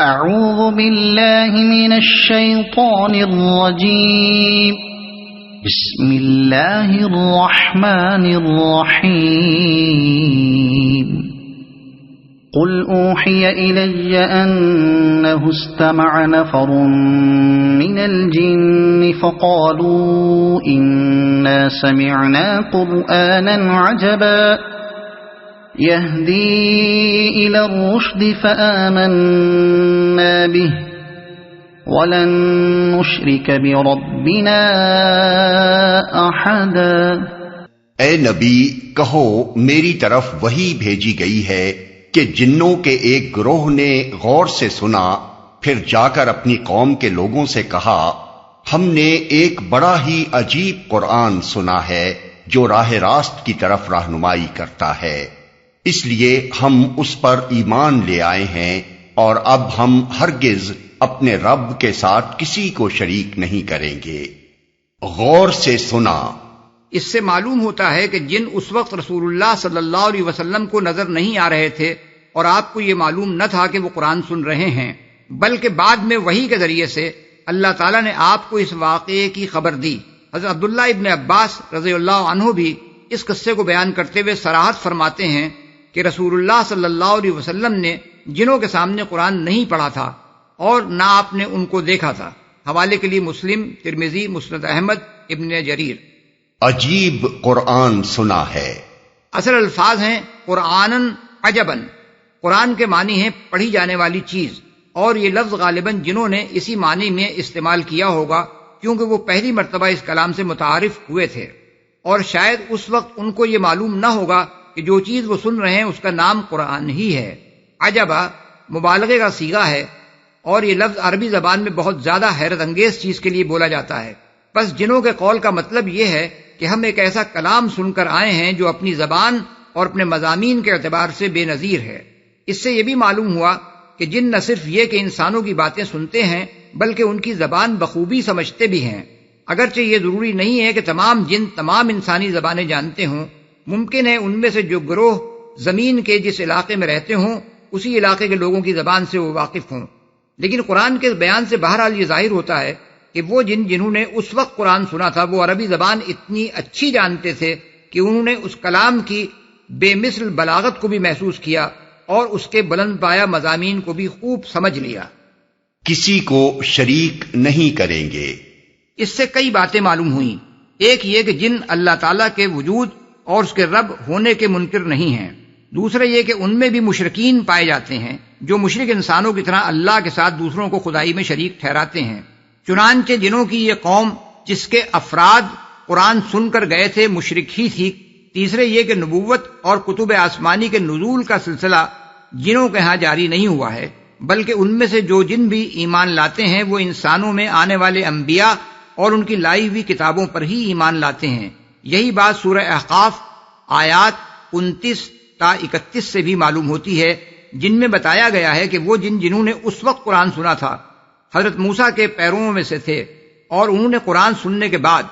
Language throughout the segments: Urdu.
اعوذ باللہ من الشیطان الرجیم بسم اللہ الرحمن الرحیم قل اوحی الی انہ استمع نفر من الجن فقالوا انا سمعنا قرآنا عجبا يهدي إلى الرشد فآمنا به ولن نشرك بربنا أحدا۔ اے نبی کہو میری طرف وحی بھیجی گئی ہے کہ جنوں کے ایک گروہ نے غور سے سنا، پھر جا کر اپنی قوم کے لوگوں سے کہا ہم نے ایک بڑا ہی عجیب قرآن سنا ہے جو راہ راست کی طرف رہنمائی کرتا ہے، اس لیے ہم اس پر ایمان لے آئے ہیں اور اب ہم ہرگز اپنے رب کے ساتھ کسی کو شریک نہیں کریں گے۔ غور سے سنا، اس سے معلوم ہوتا ہے کہ جن اس وقت رسول اللہ صلی اللہ علیہ وسلم کو نظر نہیں آ رہے تھے اور آپ کو یہ معلوم نہ تھا کہ وہ قرآن سن رہے ہیں، بلکہ بعد میں وحی کے ذریعے سے اللہ تعالیٰ نے آپ کو اس واقعے کی خبر دی۔ حضرت عبداللہ ابن عباس رضی اللہ عنہ بھی اس قصے کو بیان کرتے ہوئے صراحت فرماتے ہیں کہ رسول اللہ صلی اللہ علیہ وسلم نے جنوں کے سامنے قرآن نہیں پڑھا تھا اور نہ آپ نے ان کو دیکھا تھا۔ حوالے کے لیے مسلم، ترمذی، مسند احمد، ابن جریر۔ عجیب قرآن سنا ہے، اصل الفاظ ہیں قرآنً عجباً، قرآن کے معنی ہیں پڑھی جانے والی چیز، اور یہ لفظ غالباً جنہوں نے اسی معنی میں استعمال کیا ہوگا کیونکہ وہ پہلی مرتبہ اس کلام سے متعارف ہوئے تھے، اور شاید اس وقت ان کو یہ معلوم نہ ہوگا کہ جو چیز وہ سن رہے ہیں اس کا نام قرآن ہی ہے۔ عجبا مبالغے کا صیغہ ہے، اور یہ لفظ عربی زبان میں بہت زیادہ حیرت انگیز چیز کے لیے بولا جاتا ہے۔ بس جنوں کے قول کا مطلب یہ ہے کہ ہم ایک ایسا کلام سن کر آئے ہیں جو اپنی زبان اور اپنے مضامین کے اعتبار سے بے نظیر ہے۔ اس سے یہ بھی معلوم ہوا کہ جن نہ صرف یہ کہ انسانوں کی باتیں سنتے ہیں بلکہ ان کی زبان بخوبی سمجھتے بھی ہیں۔ اگرچہ یہ ضروری نہیں ہے کہ تمام جن تمام انسانی زبانیں جانتے ہوں، ممکن ہے ان میں سے جو گروہ زمین کے جس علاقے میں رہتے ہوں اسی علاقے کے لوگوں کی زبان سے وہ واقف ہوں، لیکن قرآن کے بیان سے بہرحال یہ ظاہر ہوتا ہے کہ وہ جنہوں نے اس وقت قرآن سنا تھا وہ عربی زبان اتنی اچھی جانتے تھے کہ انہوں نے اس کلام کی بے مثل بلاغت کو بھی محسوس کیا اور اس کے بلند پایہ مضامین کو بھی خوب سمجھ لیا۔ کسی کو شریک نہیں کریں گے، اس سے کئی باتیں معلوم ہوئیں۔ ایک یہ کہ جن اللہ تعالیٰ کے وجود اور اس کے رب ہونے کے منکر نہیں ہیں۔ دوسرا یہ کہ ان میں بھی مشرکین پائے جاتے ہیں جو مشرک انسانوں کی طرح اللہ کے ساتھ دوسروں کو خدائی میں شریک ٹھہراتے ہیں، چنانچہ جنوں کی یہ قوم جس کے افراد قرآن سن کر گئے تھے مشرک ہی تھی۔ تیسرے یہ کہ نبوت اور کتب آسمانی کے نزول کا سلسلہ جنوں کے ہاں جاری نہیں ہوا ہے، بلکہ ان میں سے جو جن بھی ایمان لاتے ہیں وہ انسانوں میں آنے والے انبیاء اور ان کی لائی ہوئی کتابوں پر ہی ایمان لاتے ہیں۔ یہی بات سورہ احقاف آیات 29 تا 31 سے بھی معلوم ہوتی ہے، جن میں بتایا گیا ہے کہ وہ جنہوں نے اس وقت قرآن سنا تھا حضرت موسیٰ کے پیرووں میں سے تھے، اور انہوں نے قرآن سننے کے بعد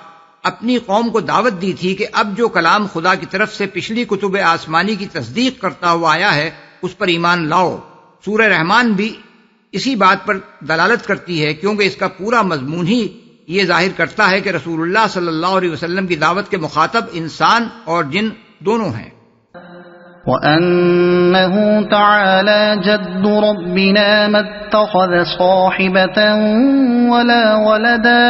اپنی قوم کو دعوت دی تھی کہ اب جو کلام خدا کی طرف سے پچھلی کتب آسمانی کی تصدیق کرتا ہوا آیا ہے اس پر ایمان لاؤ۔ سورہ رحمان بھی اسی بات پر دلالت کرتی ہے کیونکہ اس کا پورا مضمون ہی یہ ظاہر کرتا ہے کہ رسول اللہ صلی اللہ علیہ وسلم کی دعوت کے مخاطب انسان اور جن دونوں ہیں۔ وَأَنَّهُ تَعَالَى جَدُّ رَبِّنَا مَا اتَّخَذَ صَاحِبَةً وَلَا وَلَدًا،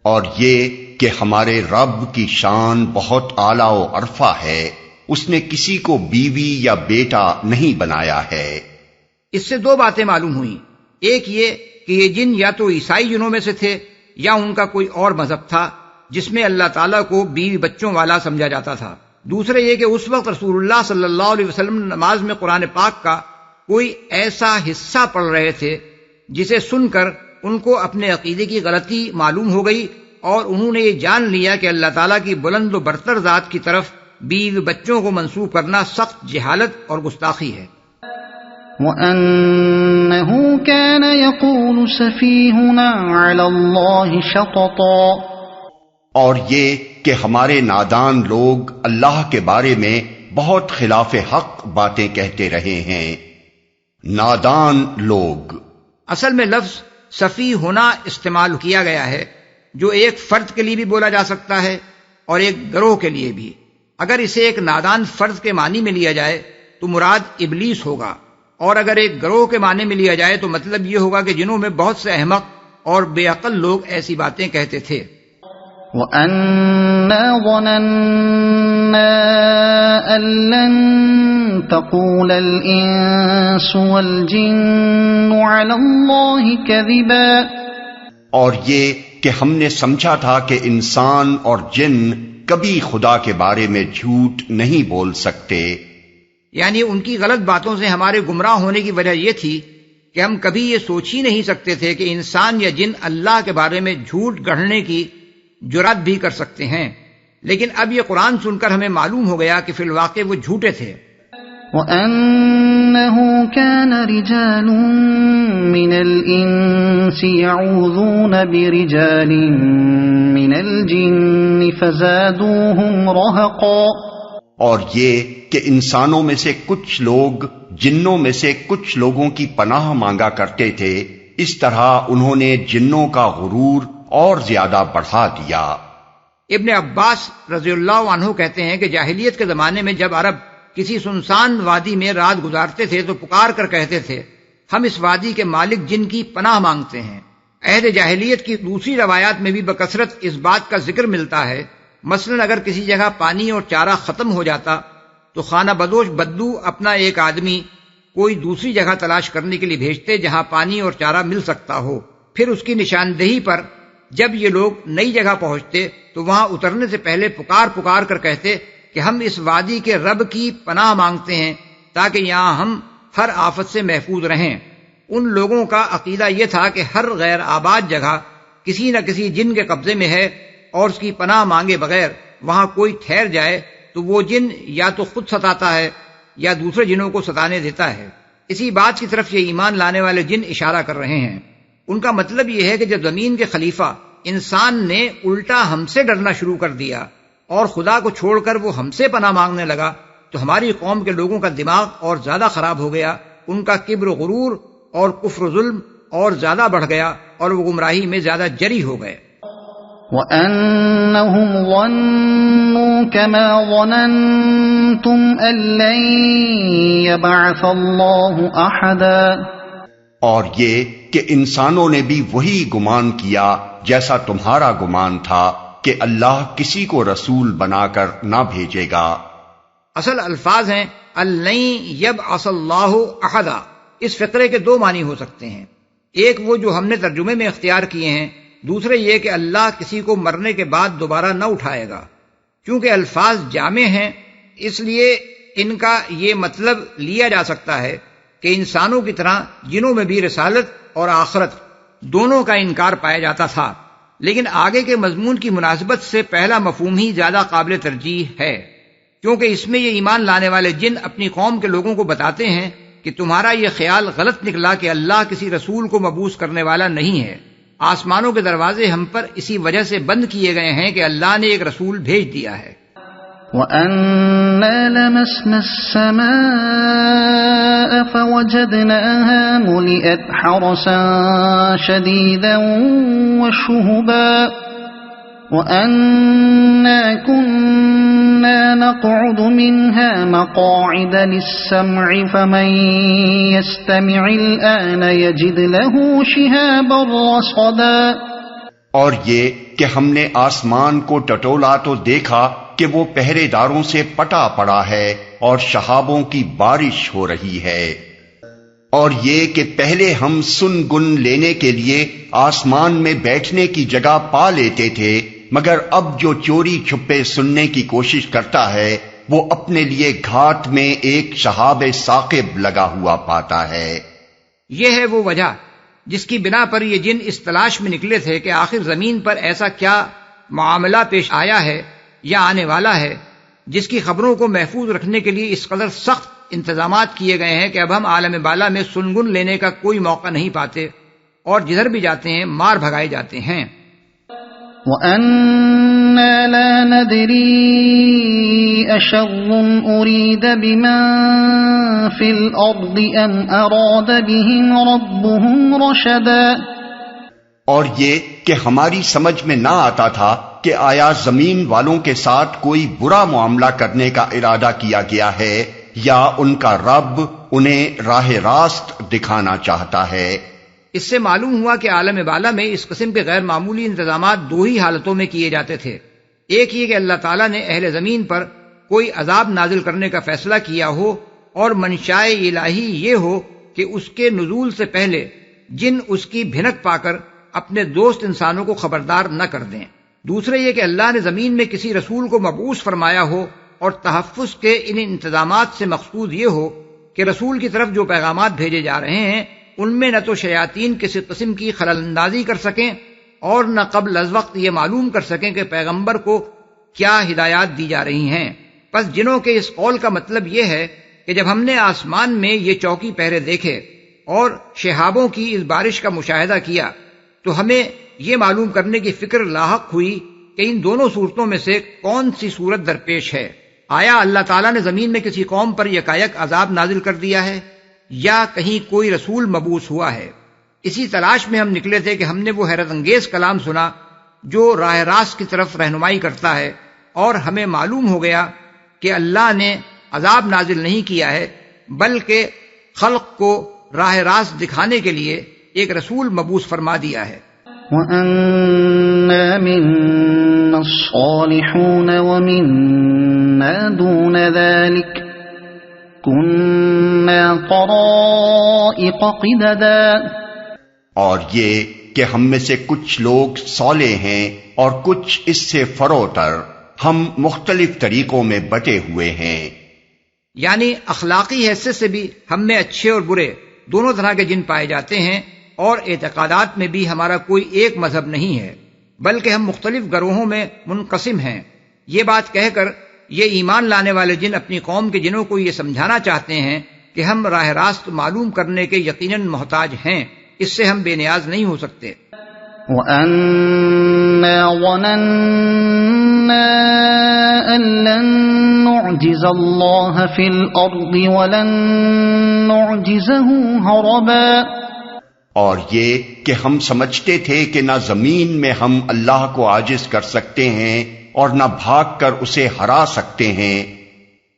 اور یہ کہ ہمارے رب کی شان بہت اعلیٰ و عرفہ ہے، اس نے کسی کو بیوی یا بیٹا نہیں بنایا ہے۔ اس سے دو باتیں معلوم ہوئیں، ایک یہ کہ یہ جن یا تو عیسائی جنوں میں سے تھے یا ان کا کوئی اور مذہب تھا جس میں اللہ تعالیٰ کو بیوی بچوں والا سمجھا جاتا تھا۔ دوسرے یہ کہ اس وقت رسول اللہ صلی اللہ علیہ وسلم نماز میں قرآن پاک کا کوئی ایسا حصہ پڑھ رہے تھے جسے سن کر ان کو اپنے عقیدے کی غلطی معلوم ہو گئی اور انہوں نے یہ جان لیا کہ اللہ تعالیٰ کی بلند و برتر ذات کی طرف بیوی بچوں کو منسوب کرنا سخت جہالت اور گستاخی ہے۔ وَأَنَّهُ كَانَ يَقُولُ سَفِيهُنَا عَلَى اللَّهِ شَطَطًا، اور یہ کہ ہمارے نادان لوگ اللہ کے بارے میں بہت خلاف حق باتیں کہتے رہے ہیں۔ نادان لوگ اصل میں لفظ سفی ہونا استعمال کیا گیا ہے جو ایک فرد کے لیے بھی بولا جا سکتا ہے اور ایک گروہ کے لیے بھی. اگر اسے ایک نادان فرد کے معنی میں لیا جائے تو مراد ابلیس ہوگا، اور اگر ایک گروہ کے معنی میں لیا جائے تو مطلب یہ ہوگا کہ جنہوں میں بہت سے احمق اور بے عقل لوگ ایسی باتیں کہتے تھے. وَأَنَّا ظَنَنَّا أَن لَّن تَقُولَ الْإِنسُ وَالْجِنُّ عَلَى اللَّهِ كَذِبًا، اور یہ کہ ہم نے سمجھا تھا کہ انسان اور جن کبھی خدا کے بارے میں جھوٹ نہیں بول سکتے. یعنی ان کی غلط باتوں سے ہمارے گمراہ ہونے کی وجہ یہ تھی کہ ہم کبھی یہ سوچ ہی نہیں سکتے تھے کہ انسان یا جن اللہ کے بارے میں جھوٹ گڑھنے کی جرات بھی کر سکتے ہیں. لیکن اب یہ قرآن سن کر ہمیں معلوم ہو گیا کہ فی الواقع وہ جھوٹے تھے. وَأَنَّهُ كَانَ رِجَالٌ مِّنَ الْإِنسِ يَعُوذُونَ بِرِجَالٍ مِّنَ الْجِنِّ فَزَادُوهُمْ رَهَقًا، اور یہ کہ انسانوں میں سے کچھ لوگ جنوں میں سے کچھ لوگوں کی پناہ مانگا کرتے تھے، اس طرح انہوں نے جنوں کا غرور اور زیادہ بڑھا دیا. ابن عباس رضی اللہ عنہ کہتے ہیں کہ جاہلیت کے زمانے میں جب عرب کسی سنسان وادی میں رات گزارتے تھے تو پکار کر کہتے تھے ہم اس وادی کے مالک جن کی پناہ مانگتے ہیں. عہد جاہلیت کی دوسری روایات میں بھی بکثرت اس بات کا ذکر ملتا ہے. مثلا اگر کسی جگہ پانی اور چارہ ختم ہو جاتا تو خانہ بدوش بدو اپنا ایک آدمی کوئی دوسری جگہ تلاش کرنے کے لیے بھیجتے جہاں پانی اور چارہ مل سکتا ہو. پھر اس کی نشاندہی پر جب یہ لوگ نئی جگہ پہنچتے تو وہاں اترنے سے پہلے پکار کر کہتے کہ ہم اس وادی کے رب کی پناہ مانگتے ہیں تاکہ یہاں ہم ہر آفت سے محفوظ رہیں. ان لوگوں کا عقیدہ یہ تھا کہ ہر غیر آباد جگہ کسی نہ کسی جن کے قبضے میں ہے اور اس کی پناہ مانگے بغیر وہاں کوئی ٹھہر جائے تو وہ جن یا تو خود ستاتا ہے یا دوسرے جنوں کو ستانے دیتا ہے. اسی بات کی طرف یہ ایمان لانے والے جن اشارہ کر رہے ہیں. ان کا مطلب یہ ہے کہ جب زمین کے خلیفہ انسان نے الٹا ہم سے ڈرنا شروع کر دیا اور خدا کو چھوڑ کر وہ ہم سے پناہ مانگنے لگا تو ہماری قوم کے لوگوں کا دماغ اور زیادہ خراب ہو گیا، ان کا کبر و غرور اور کفر و ظلم اور زیادہ بڑھ گیا اور وہ گمراہی میں زیادہ جری ہو گئے. وَأَنَّهُمْ ظَنُّوا كَمَا ظَنَنْتُمْ أَن لَّن يَبْعَثَ اللَّهُ أَحَدًا، اور یہ کہ انسانوں نے بھی وہی گمان کیا جیسا تمہارا گمان تھا کہ اللہ کسی کو رسول بنا کر نہ بھیجے گا. اصل الفاظ ہیں الَّن يَبْعَثَ اللَّهُ أَحَدًا. اس فقرے کے دو معنی ہو سکتے ہیں، ایک وہ جو ہم نے ترجمے میں اختیار کیے ہیں، دوسرے یہ کہ اللہ کسی کو مرنے کے بعد دوبارہ نہ اٹھائے گا. چونکہ الفاظ جامع ہیں اس لیے ان کا یہ مطلب لیا جا سکتا ہے کہ انسانوں کی طرح جنوں میں بھی رسالت اور آخرت دونوں کا انکار پایا جاتا تھا. لیکن آگے کے مضمون کی مناسبت سے پہلا مفہوم ہی زیادہ قابل ترجیح ہے، کیونکہ اس میں یہ ایمان لانے والے جن اپنی قوم کے لوگوں کو بتاتے ہیں کہ تمہارا یہ خیال غلط نکلا کہ اللہ کسی رسول کو مبعوث کرنے والا نہیں ہے. آسمانوں کے دروازے ہم پر اسی وجہ سے بند کیے گئے ہیں کہ اللہ نے ایک رسول بھیج دیا ہے. وَأَنَّا لَمَسْنَا السَّمَاءَ فَوَجَدْنَاهَا مُلِئَتْ حَرَسًا شَدِيدًا وَشُهُبًا وَأَنَّا كُنَّا نَقْعُدُ مِنْهَا مَقَاعِدَ لِلسَّمْعِ فَمَنْ يَسْتَمِعِ الْآنَ يَجِدْ لَهُ شِهَابًا رَصَدًا. اور یہ کہ ہم نے آسمان کو ٹٹولا تو دیکھا کہ وہ پہرے داروں سے پٹا پڑا ہے اور شہابوں کی بارش ہو رہی ہے. اور یہ کہ پہلے ہم سن گن لینے کے لیے آسمان میں بیٹھنے کی جگہ پا لیتے تھے، مگر اب جو چوری چھپے سننے کی کوشش کرتا ہے وہ اپنے لیے گھاٹ میں ایک شہاب ثاقب لگا ہوا پاتا ہے. یہ ہے وہ وجہ جس کی بنا پر یہ جن اس تلاش میں نکلے تھے کہ آخر زمین پر ایسا کیا معاملہ پیش آیا ہے یا آنے والا ہے جس کی خبروں کو محفوظ رکھنے کے لیے اس قدر سخت انتظامات کیے گئے ہیں کہ اب ہم عالم بالا میں سنگن لینے کا کوئی موقع نہیں پاتے اور جدھر بھی جاتے ہیں مار بھگائے جاتے ہیں. وَأَنَّا لَا نَدْرِي أَشَرٌّ أُرِيدَ بِمَن في الأرض أم أراد بهم ربهم رشدا. اور یہ کہ ہماری سمجھ میں نہ آتا تھا کہ آیا زمین والوں کے ساتھ کوئی برا معاملہ کرنے کا ارادہ کیا گیا ہے یا ان کا رب انہیں راہ راست دکھانا چاہتا ہے. اس سے معلوم ہوا کہ عالم بالا میں اس قسم کے غیر معمولی انتظامات دو ہی حالتوں میں کیے جاتے تھے. ایک یہ کہ اللہ تعالیٰ نے اہل زمین پر کوئی عذاب نازل کرنے کا فیصلہ کیا ہو اور منشائے الہی یہ ہو کہ اس کے نزول سے پہلے جن اس کی بھنک پا کر اپنے دوست انسانوں کو خبردار نہ کر دیں. دوسرے یہ کہ اللہ نے زمین میں کسی رسول کو مبعوث فرمایا ہو اور تحفظ کے ان انتظامات سے مقصود یہ ہو کہ رسول کی طرف جو پیغامات بھیجے جا رہے ہیں ان میں نہ تو شیاطین کسی قسم کی خلل اندازی کر سکیں اور نہ قبل از وقت یہ معلوم کر سکیں کہ پیغمبر کو کیا ہدایات دی جا رہی ہیں. پس جنوں کے اس قول کا مطلب یہ ہے کہ جب ہم نے آسمان میں یہ چوکی پہرے دیکھے اور شہابوں کی اس بارش کا مشاہدہ کیا تو ہمیں یہ معلوم کرنے کی فکر لاحق ہوئی کہ ان دونوں صورتوں میں سے کون سی صورت درپیش ہے. آیا اللہ تعالیٰ نے زمین میں کسی قوم پر یکایک عذاب نازل کر دیا ہے یا کہیں کوئی رسول مبعوث ہوا ہے؟ اسی تلاش میں ہم نکلے تھے کہ ہم نے وہ حیرت انگیز کلام سنا جو راہ راست کی طرف رہنمائی کرتا ہے، اور ہمیں معلوم ہو گیا کہ اللہ نے عذاب نازل نہیں کیا ہے بلکہ خلق کو راہ راست دکھانے کے لیے ایک رسول مبعوث فرما دیا ہے. وَأَنَّا مِنَّا الصَّالِحُونَ وَمِنَّا دُونَ ذَلِكَ كُنَّا طَرَائِقَ قِدَدًا. اور یہ کہ ہم میں سے کچھ لوگ صالح ہیں اور کچھ اس سے فروتر، ہم مختلف طریقوں میں بٹے ہوئے ہیں. یعنی اخلاقی حیثیت سے بھی ہم میں اچھے اور برے دونوں طرح کے جن پائے جاتے ہیں، اور اعتقادات میں بھی ہمارا کوئی ایک مذہب نہیں ہے بلکہ ہم مختلف گروہوں میں منقسم ہیں. یہ بات کہہ کر یہ ایمان لانے والے جن اپنی قوم کے جنوں کو یہ سمجھانا چاہتے ہیں کہ ہم راہ راست معلوم کرنے کے یقیناً محتاج ہیں، اس سے ہم بے نیاز نہیں ہو سکتے. وَأَنَّا ظَنَنَّا أَن لَّن نُّعْجِزَ اللَّهَ فِي الْأَرْضِ وَلَن نُّعْجِزَهُ هَرَبًا. اور یہ کہ ہم سمجھتے تھے کہ نہ زمین میں ہم اللہ کو عاجز کر سکتے ہیں اور نہ بھاگ کر اسے ہرا سکتے ہیں.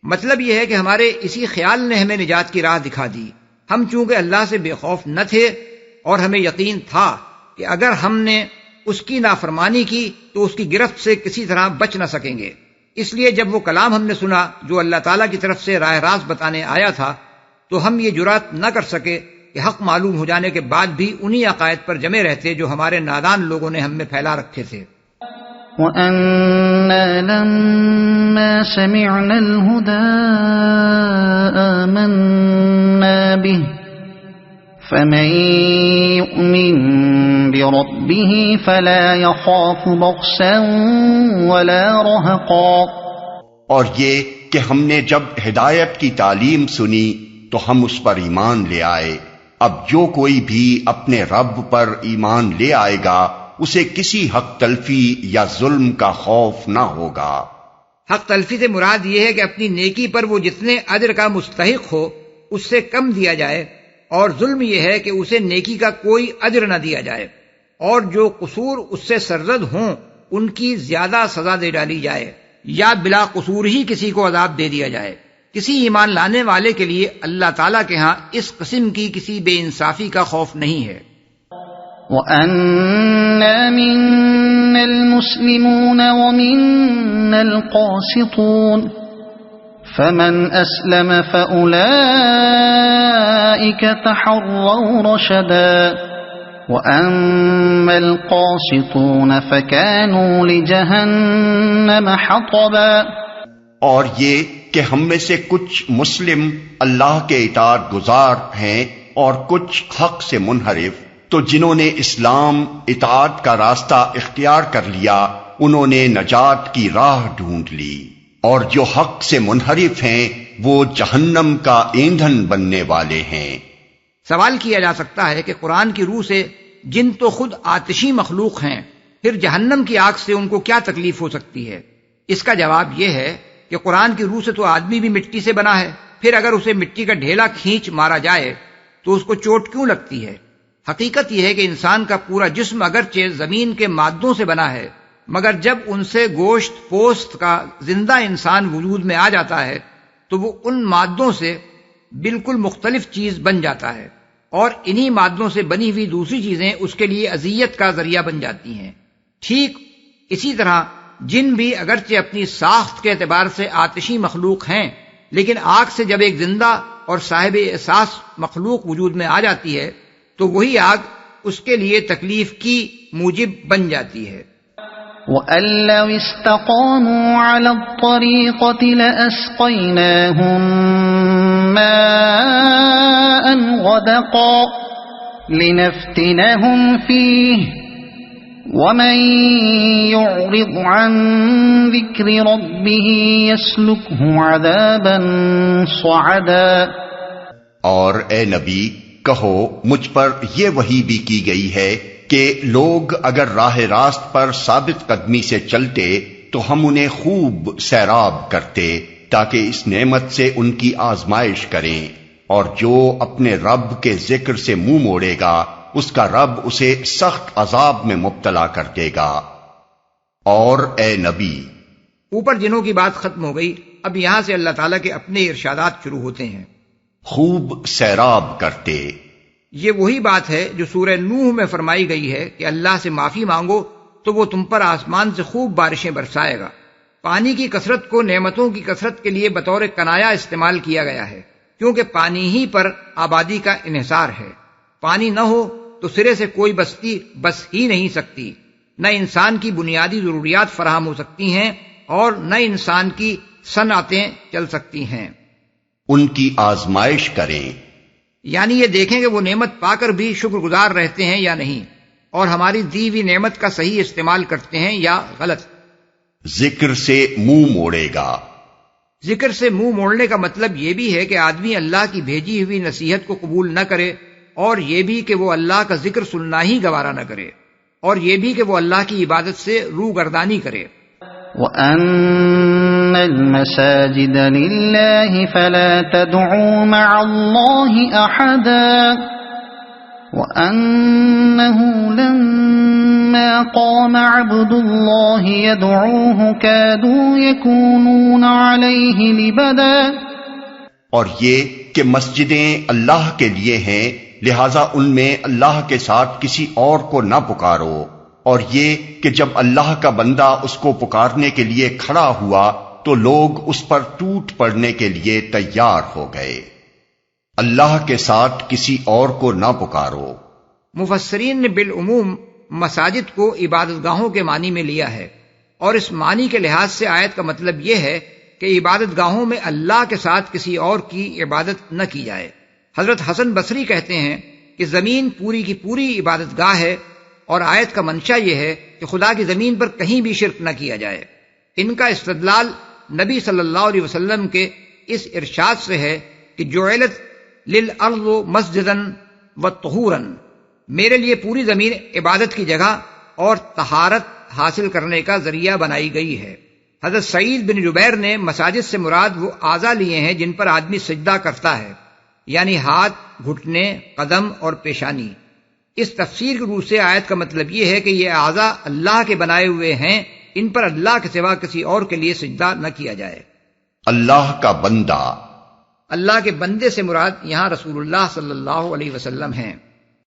مطلب یہ ہے کہ ہمارے اسی خیال نے ہمیں نجات کی راہ دکھا دی. ہم چونکہ اللہ سے بے خوف نہ تھے اور ہمیں یقین تھا کہ اگر ہم نے اس کی نافرمانی کی تو اس کی گرفت سے کسی طرح بچ نہ سکیں گے. اس لیے جب وہ کلام ہم نے سنا جو اللہ تعالیٰ کی طرف سے راہ راست بتانے آیا تھا تو ہم یہ جرات نہ کر سکے کہ حق معلوم ہو جانے کے بعد بھی انہی عقائد پر جمے رہتے جو ہمارے نادان لوگوں نے ہم میں پھیلا رکھے تھے. وَأَنَّا لَمَّا سَمِعْنَا الْهُدَىٰ آمَنَّا بِهِ فَمَن يُؤْمِن بِرَبِّهِ فَلَا يَخَافُ بَخْسًا وَلَا رَهَقًا. اور یہ کہ ہم نے جب ہدایت کی تعلیم سنی تو ہم اس پر ایمان لے آئے. اب جو کوئی بھی اپنے رب پر ایمان لے آئے گا اسے کسی حق تلفی یا ظلم کا خوف نہ ہوگا. حق تلفی سے مراد یہ ہے کہ اپنی نیکی پر وہ جتنے اجر کا مستحق ہو اس سے کم دیا جائے، اور ظلم یہ ہے کہ اسے نیکی کا کوئی اجر نہ دیا جائے، اور جو قصور اس سے سرزد ہوں ان کی زیادہ سزا دے ڈالی جائے یا بلا قصور ہی کسی کو عذاب دے دیا جائے. کسی ایمان لانے والے کے لیے اللہ تعالیٰ کے ہاں اس قسم کی کسی بے انصافی کا خوف نہیں ہے. وَأَنَّا مِنَّا الْمُسْلِمُونَ وَمِنَّا الْقَاسِطُونَ فَمَنْ أَسْلَمَ فَأُولَئِكَ تَحَرَّوْا رَشَدًا وَأَمَّا الْقَاسِطُونَ فَكَانُوا لِجَهَنَّمَ حَطَبًا. اور یہ کہ ہم میں سے کچھ مسلم اللہ کے اطاعت گزار ہیں اور کچھ حق سے منحرف، تو جنہوں نے اسلام اطاعت کا راستہ اختیار کر لیا انہوں نے نجات کی راہ ڈھونڈ لی، اور جو حق سے منحرف ہیں وہ جہنم کا ایندھن بننے والے ہیں. سوال کیا جا سکتا ہے کہ قرآن کی روح سے جن تو خود آتشی مخلوق ہیں، پھر جہنم کی آگ سے ان کو کیا تکلیف ہو سکتی ہے؟ اس کا جواب یہ ہے کہ قرآن کی روح سے تو آدمی بھی مٹی سے بنا ہے، پھر اگر اسے مٹی کا ڈھیلا کھینچ مارا جائے تو اس کو چوٹ کیوں لگتی ہے؟ حقیقت یہ ہے کہ انسان کا پورا جسم اگرچہ زمین کے مادوں سے بنا ہے، مگر جب ان سے گوشت پوست کا زندہ انسان وجود میں آ جاتا ہے تو وہ ان مادوں سے بالکل مختلف چیز بن جاتا ہے، اور انہی مادوں سے بنی ہوئی دوسری چیزیں اس کے لیے اذیت کا ذریعہ بن جاتی ہیں۔ ٹھیک اسی طرح جن بھی اگرچہ اپنی ساخت کے اعتبار سے آتشی مخلوق ہیں، لیکن آگ سے جب ایک زندہ اور صاحب احساس مخلوق وجود میں آ جاتی ہے تو وہی آگ اس کے لیے تکلیف کی موجب بن جاتی ہے۔ وَأَن لَّوْ اسْتَقَامُوا عَلَى الطَّرِيقَةِ لَأَسْقَيْنَاهُم مَّاءً غَدَقًا لِّنَفْتِنَهُمْ فِيهِ وَمَن يُعْرِضْ عَن ذِكْرِ رَبِّهِ يَسْلُكْهُ عَذَابًا صَعَدًا۔ اور اے نبی کہو مجھ پر یہ وحی بھی کی گئی ہے کہ لوگ اگر راہ راست پر ثابت قدمی سے چلتے تو ہم انہیں خوب سیراب کرتے تاکہ اس نعمت سے ان کی آزمائش کریں، اور جو اپنے رب کے ذکر سے منہ موڑے گا اس کا رب اسے سخت عذاب میں مبتلا کر دے گا۔ اور اے نبی، اوپر جنوں کی بات ختم ہو گئی، اب یہاں سے اللہ تعالیٰ کے اپنے ارشادات شروع ہوتے ہیں۔ خوب سیراب کرتے، یہ وہی بات ہے جو سورہ نوح میں فرمائی گئی ہے کہ اللہ سے معافی مانگو تو وہ تم پر آسمان سے خوب بارشیں برسائے گا۔ پانی کی کثرت کو نعمتوں کی کثرت کے لیے بطور کنایا استعمال کیا گیا ہے، کیونکہ پانی ہی پر آبادی کا انحصار ہے۔ پانی نہ ہو تو سرے سے کوئی بستی بس ہی نہیں سکتی، نہ انسان کی بنیادی ضروریات فراہم ہو سکتی ہیں اور نہ انسان کی صنعتیں چل سکتی ہیں۔ ان کی آزمائش کریں، یعنی یہ دیکھیں کہ وہ نعمت پا کر بھی شکر گزار رہتے ہیں یا نہیں، اور ہماری دی ہوئی نعمت کا صحیح استعمال کرتے ہیں یا غلط۔ ذکر سے منہ موڑے گا، ذکر سے منہ موڑنے کا مطلب یہ بھی ہے کہ آدمی اللہ کی بھیجی ہوئی نصیحت کو قبول نہ کرے، اور یہ بھی کہ وہ اللہ کا ذکر سننا ہی گوارا نہ کرے، اور یہ بھی کہ وہ اللہ کی عبادت سے روگردانی کرے۔ وَأَنَّ الْمَسَاجِدَ لِلَّهِ فَلَا تَدْعُوا مَعَ اللَّهِ أَحَدًا وَأَنَّهُ لَمَّا قَامَ عَبْدُ اللَّهِ يَدْعُوهُ كَادُوا يَكُونُونَ عَلَيْهِ لِبَدًا۔ اور یہ کہ مسجدیں اللہ کے لیے ہیں، لہذا ان میں اللہ کے ساتھ کسی اور کو نہ پکارو، اور یہ کہ جب اللہ کا بندہ اس کو پکارنے کے لیے کھڑا ہوا تو لوگ اس پر ٹوٹ پڑنے کے لیے تیار ہو گئے۔ اللہ کے ساتھ کسی اور کو نہ پکارو۔ مفسرین نے بالعموم مساجد کو عبادت گاہوں کے معنی میں لیا ہے، اور اس معنی کے لحاظ سے آیت کا مطلب یہ ہے کہ عبادت گاہوں میں اللہ کے ساتھ کسی اور کی عبادت نہ کی جائے۔ حضرت حسن بصری کہتے ہیں کہ زمین پوری کی پوری عبادت گاہ ہے، اور آیت کا منشا یہ ہے کہ خدا کی زمین پر کہیں بھی شرک نہ کیا جائے۔ ان کا استدلال نبی صلی اللہ علیہ وسلم کے اس ارشاد سے ہے کہ جعلت للارض مسجدا وطہورا، میرے لیے پوری زمین عبادت کی جگہ اور طہارت حاصل کرنے کا ذریعہ بنائی گئی ہے۔ حضرت سعید بن جبیر نے مساجد سے مراد وہ اعضاء لیے ہیں جن پر آدمی سجدہ کرتا ہے، یعنی ہاتھ، گھٹنے، قدم اور پیشانی۔ اس تفسیر کی روح سے آیت کا مطلب یہ ہے کہ یہ اعضاء اللہ کے بنائے ہوئے ہیں، ان پر اللہ کے سوا کسی اور کے لیے سجدہ نہ کیا جائے۔ اللہ کا بندہ، اللہ کے بندے سے مراد یہاں رسول اللہ صلی اللہ علیہ وسلم ہیں۔